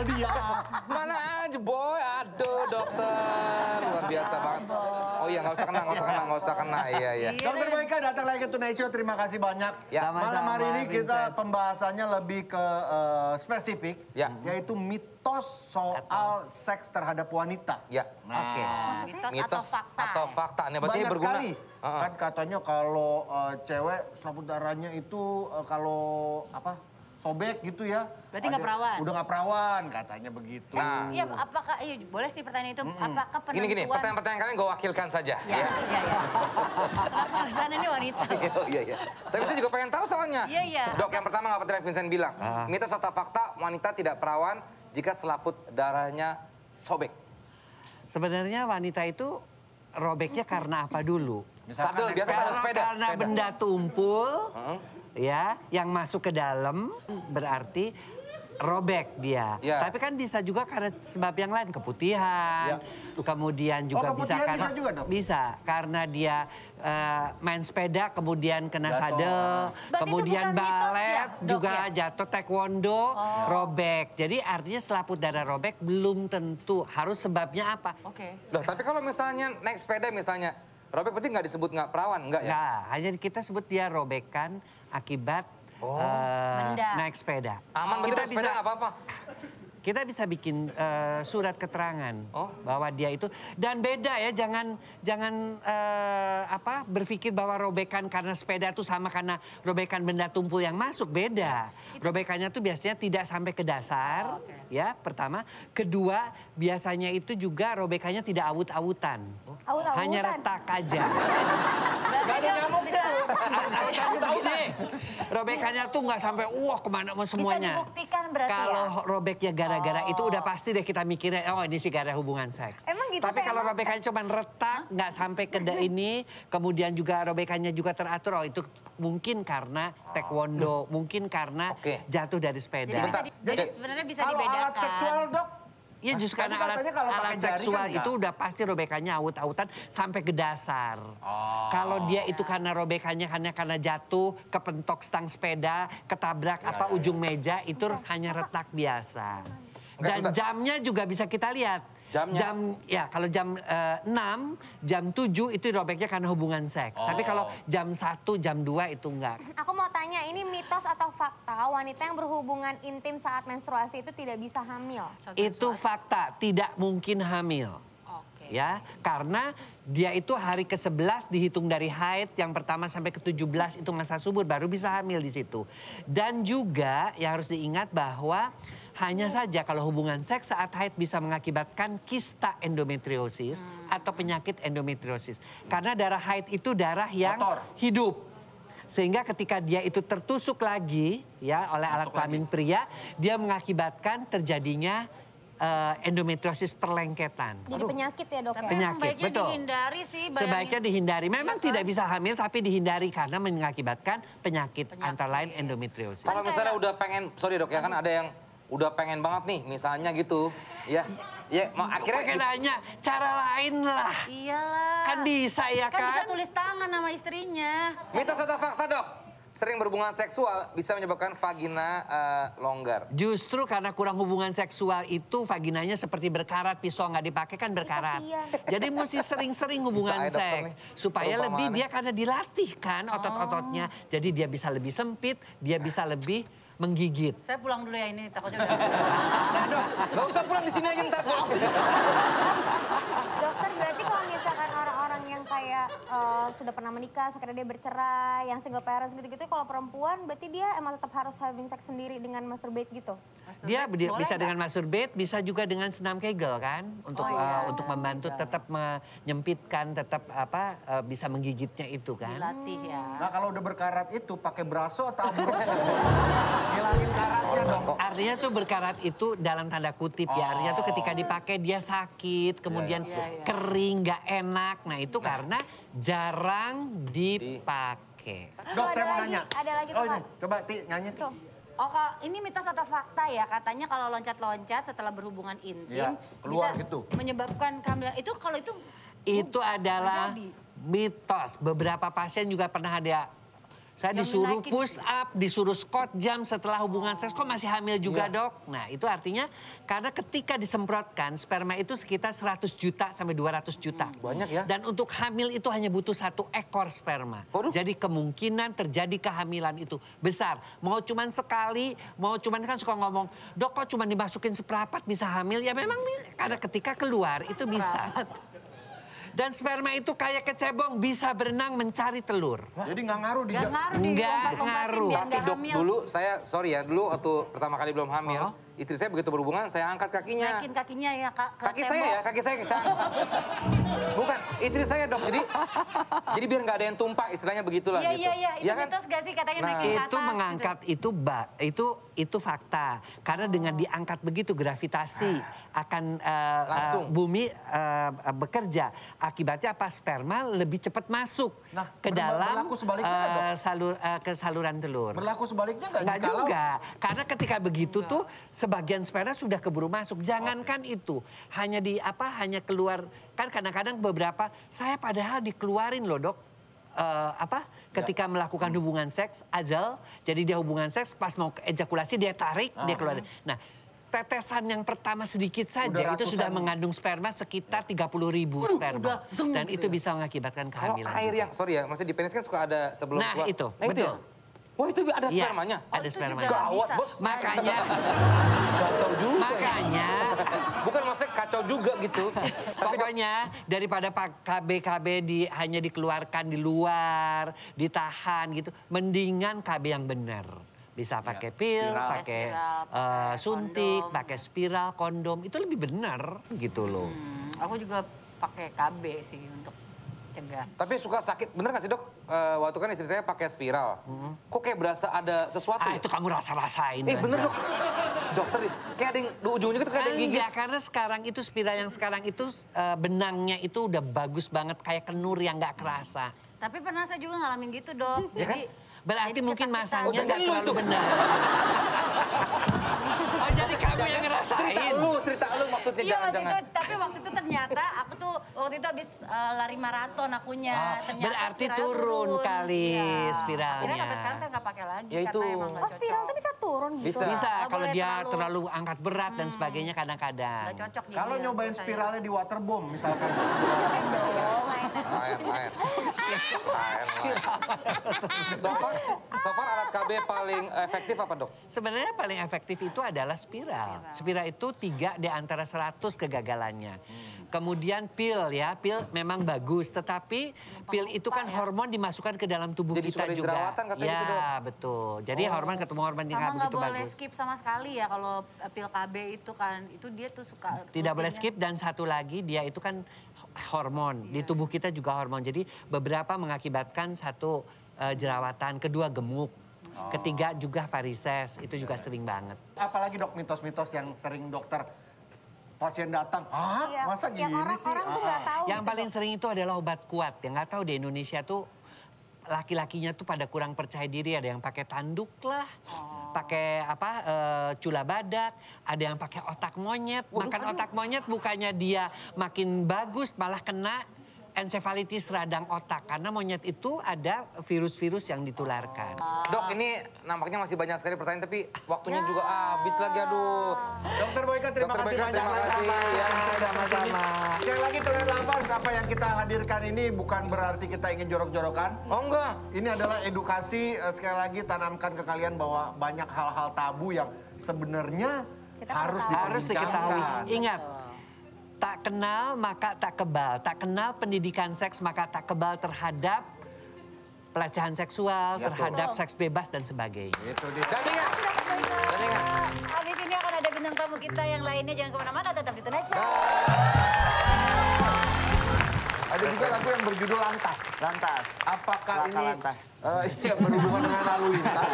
tinggal dia. Mana aja boy, aduh dokter. Luar biasa banget. Oh iya nggak usah kena. Iya. Dokter Boyka datang lagi ke Tonight Show, terima kasih banyak. Ya. Malam hari ini kita pembahasannya lebih ke spesifik, yaitu mitos soal seks terhadap wanita. Ya. Oke. Mitos atau fakta. Ini berarti Banyak berguna. sekali. Kan katanya kalau cewek selaput darahnya itu kalau sobek gitu ya. Berarti nggak perawan? Udah nggak perawan katanya begitu. Iya, apakah, boleh sih pertanyaan itu, apakah penentuan... Gini, pertanyaan kalian gue wakilkan saja. Iya. Kenapa kesana ini wanita? Iya. Tapi saya juga pengen tahu soalnya. Iya. Dok, yang pertama nggak Teh Vincent bilang, mitos atau fakta wanita tidak perawan jika selaput darahnya sobek. Sebenarnya wanita itu robeknya karena apa dulu? Sadel, biasa sadel sepeda. Karena benda tumpul, ya, yang masuk ke dalam berarti robek dia. Tapi kan bisa juga karena sebab yang lain, keputihan. Kemudian juga bisa karena karena dia main sepeda kemudian kena sadel, kemudian balet juga jatuh, taekwondo robek. Jadi artinya selaput darah robek belum tentu harus sebabnya apa. Loh, tapi kalau misalnya naik sepeda misalnya robek berarti nggak disebut nggak perawan, nggak ya? Nggak, hanya kita sebut dia robekan akibat naik sepeda. Aman berarti sepeda nggak apa-apa? Kita bisa bikin surat keterangan bahwa dia itu, dan beda ya, jangan berpikir bahwa robekan karena sepeda itu sama karena robekan benda tumpul yang masuk, beda. Robekannya tuh biasanya tidak sampai ke dasar, ya pertama. Kedua, biasanya itu juga robekannya tidak awut-awutan. Hanya retak aja. Gak ada nyamuk ya. Robekannya tuh nggak sampai kemana semuanya. Bisa dibuktikan berarti kalau robeknya gara-gara itu udah pasti deh kita mikirnya, ini sih gara hubungan seks. Emang gitu. Tapi kalau robekannya cuma retak, nggak sampai ke ini, kemudian juga robekannya juga teratur, itu mungkin karena taekwondo, mungkin karena jatuh dari sepeda. Jadi sebenarnya bisa kalau dibedakan. Kalau alat seksual, Dok? Iya, justru karena alat seksual itu udah pasti robekannya awut-awutan sampai ke dasar. Kalau dia itu karena robekannya karena jatuh, kepentok stang sepeda, ketabrak ujung meja, itu hanya retak biasa. Dan jamnya juga bisa kita lihat. Kalau jam 6, jam 7 itu robeknya karena hubungan seks. Tapi kalau jam 1, jam 2 itu enggak. Aku mau tanya, ini mitos atau fakta wanita yang berhubungan intim saat menstruasi itu tidak bisa hamil? Itu fakta, tidak mungkin hamil. Ya, karena dia itu hari ke-11 dihitung dari haid, yang pertama sampai ke-17 itu masa subur, baru bisa hamil di situ. Dan juga yang harus diingat bahwa hanya saja kalau hubungan seks saat haid bisa mengakibatkan kista endometriosis atau penyakit endometriosis. Karena darah haid itu darah yang hidup. Sehingga ketika dia itu tertusuk lagi ya oleh alat kelamin pria, dia mengakibatkan terjadinya endometriosis perlengketan. Jadi penyakit ya, Dok? Penyakit, betul. Dihindari sih. Sebaiknya dihindari. Memang tidak bisa hamil, tapi dihindari karena mengakibatkan penyakit antara lain endometriosis. Kalau misalnya udah pengen, sorry Dok ya, kan ada yang udah pengen banget nih, misalnya gitu, ya akhirnya pakai nanya cara lain lah. Iyalah. Kan bisa ya kan? Kan bisa tulis tangan sama istrinya. Mitos atau fakta, Dok? Sering berhubungan seksual bisa menyebabkan vagina longgar. Justru karena kurang hubungan seksual itu vaginanya seperti berkarat, pisau nggak dipakai kan berkarat. Jadi mesti sering-sering hubungan seks supaya lebih dia karena dilatih kan otot-ototnya. Jadi dia bisa lebih sempit, dia bisa lebih menggigit. Saya pulang dulu ya, ini takutnya udah. Gak usah pulang di sini aja ntar. Dokter, berarti kalau misalkan orang-orang yang kayak sudah pernah menikah, akhirnya dia bercerai, yang single parents gitu-gitu, kalau perempuan berarti dia emang tetap harus having sex sendiri dengan masturbate gitu? Dia bisa dengan masturbate, bisa juga dengan senam Kegel kan, untuk membantu tetap menyempitkan, tetap bisa menggigitnya itu kan. Dilatih ya. Nah kalau udah berkarat itu pakai braso atau abu ngilangin karatnya dong. Artinya tuh berkarat itu dalam tanda kutip ya, artinya tuh ketika dipakai dia sakit, kemudian kering, nggak enak. Nah itu karena jarang dipakai. Dok, saya mau nanya. Ada lagi tuh, ini, Pak. coba Ti, nyanyi Ti. Ini mitos atau fakta ya, katanya kalau loncat-loncat setelah berhubungan intim keluar bisa gitu. menyebabkan kehamilan. Itu kalau itu adalah mitos. Beberapa pasien juga pernah ada Saya disuruh push up, disuruh squat jam setelah hubungan seks, kok masih hamil juga dok? Nah itu artinya karena ketika disemprotkan sperma itu sekitar 100 juta sampai 200 juta. Banyak ya. Dan untuk hamil itu hanya butuh 1 ekor sperma. Jadi kemungkinan terjadi kehamilan itu besar. Mau cuman sekali, mau cuman kan suka ngomong, dok kok cuman dimasukin seperempat bisa hamil? Ya memang karena ketika keluar itu bisa. Dan sperma itu kayak kecebong, bisa berenang mencari telur. Jadi nggak ngaruh di Nggak ngaruh. Tapi dok, dulu saya, sorry ya, dulu waktu pertama kali belum hamil, istri saya begitu berhubungan, saya angkat kakinya. Naikin kakinya ya ke Kaki tembok. saya ya, kaki saya bukan, istri saya dok, jadi biar nggak ada yang tumpah, istilahnya begitulah gitu. Iya, itu kan? mitos gak sih katanya Nah, naikin ke atas. Itu mengangkat itu fakta. Karena dengan diangkat begitu gravitasi akan Langsung. bumi bekerja. Akibatnya apa? Sperma lebih cepat masuk ke dalam berlaku sebaliknya nggak, ke saluran telur. Berlaku sebaliknya nggak? Nggak juga. Karena ketika begitu tuh sebagian sperma sudah keburu masuk. Jangankan itu, hanya keluar, kan kadang-kadang beberapa saya padahal dikeluarin loh dok. Ketika melakukan hubungan seks azal, jadi dia hubungan seks pas mau ejakulasi dia tarik, dia keluarin. Nah, tetesan yang pertama sedikit saja itu sudah mengandung sperma sekitar 30.000 sperma. Dan itu bisa mengakibatkan kalau kehamilan. air yang, sorry ya, maksudnya di penis kan suka ada sebelum Nah, keluar. itu, Nah, betul. Ya? Wah itu ada Iya, spermanya? ada itu spermanya. juga Gawat bisa. bos. Makanya, Kacau juga. makanya, Bukan maksudnya kacau juga gitu. pokoknya daripada KB hanya dikeluarkan di luar, ditahan gitu, mendingan KB yang benar. Bisa pakai pil, pakai suntik, pakai spiral, kondom, itu lebih benar gitu loh. Aku juga pakai KB sih untuk cegah. Tapi suka sakit, bener gak sih dok? Waktu kan istri saya pakai spiral. Kok kayak berasa ada sesuatu ya? Itu kamu rasa-rasain. Bener dok. Dokter, kayak ada yang di ujung-ujungnya tuh kayak ada yang gigit. Enggak, karena sekarang itu spiral yang sekarang itu benangnya itu udah bagus banget kayak kenur yang nggak kerasa. Tapi pernah saya juga ngalamin gitu dok. Ya kan? Berarti Jadi mungkin kesakitan. masangnya nggak terlalu benar. Oh jadi kamu yang ngerasain? Cerita lu maksudnya Iya waktu jangan-jangan. itu, tapi waktu itu ternyata aku tuh waktu itu habis lari maraton akunya. Ternyata Berarti spiral turun kali Iya. spiralnya. Akhirnya sampai sekarang saya nggak pakai lagi Ya itu. karena emang nggak Oh cocok. spiral tuh bisa turun gitu? Bisa. Bisa Nggak kalau boleh dia terlalu. terlalu angkat berat dan sebagainya kadang-kadang. Nggak cocok. jadi Kalau yang nyobain buat saya. spiralnya di waterboom misalkan. Air. So far alat KB paling efektif apa dok? Sebenarnya paling efektif itu adalah spiral. Spiral itu 3 di antara 100 kegagalannya. Kemudian pil ya, pil memang bagus. Tetapi pil itu kan hormon dimasukkan ke dalam tubuh Jadi kita suka ada juga. jerawatan katanya Ya gitu, Dok. betul. Jadi hormon ketemu hormon yang Sama nggak nggak begitu boleh bagus. skip sama sekali ya kalau pil KB itu kan. Itu dia tuh suka Tidak boleh rutinnya. skip dan satu lagi dia itu kan hormon. Di tubuh kita juga hormon. Jadi beberapa mengakibatkan satu jerawatan, kedua gemuk. Ketiga juga varises, itu juga sering banget. Apalagi dok mitos-mitos yang sering dokter pasien datang. Iya. Masa gini Yang orang-orang sih? tuh nggak tahu. Yang gitu, paling Dok. sering itu adalah obat kuat. Yang nggak tahu di Indonesia tuh laki-lakinya tuh pada kurang percaya diri. Ada yang pakai tanduk lah, pakai cula badak, ada yang pakai otak monyet. Makan otak monyet bukannya dia makin bagus, malah kena ensefalitis radang otak. Karena monyet itu ada virus-virus yang ditularkan. Dok, ini nampaknya masih banyak sekali pertanyaan, tapi waktunya juga habis lagi, aduh. Dokter Boyka terima Dokter kasih Boyka, banyak. terima kasih. Ya, sama-sama. Sekali lagi Tulen Lampars, apa yang kita hadirkan ini bukan berarti kita ingin jorok-jorokan. Oh enggak. Ini adalah edukasi, sekali lagi tanamkan ke kalian bahwa banyak hal-hal tabu yang sebenarnya Kita harus Harus diketahui. diperbincangkan. Ingat, tak kenal maka tak kebal. Tak kenal pendidikan seks maka tak kebal terhadap pelecehan seksual, Ya, terhadap seks bebas dan sebagainya. Itu dia. Dan ingat, dan ingat. Habis ini akan ada bintang tamu kita yang lainnya. Jangan kemana-mana, tetap di Tune Aja. Ada juga lagu yang berjudul Lantas. Lantas. Apakah Laka ini lantas. berhubungan dengan lalu lintas?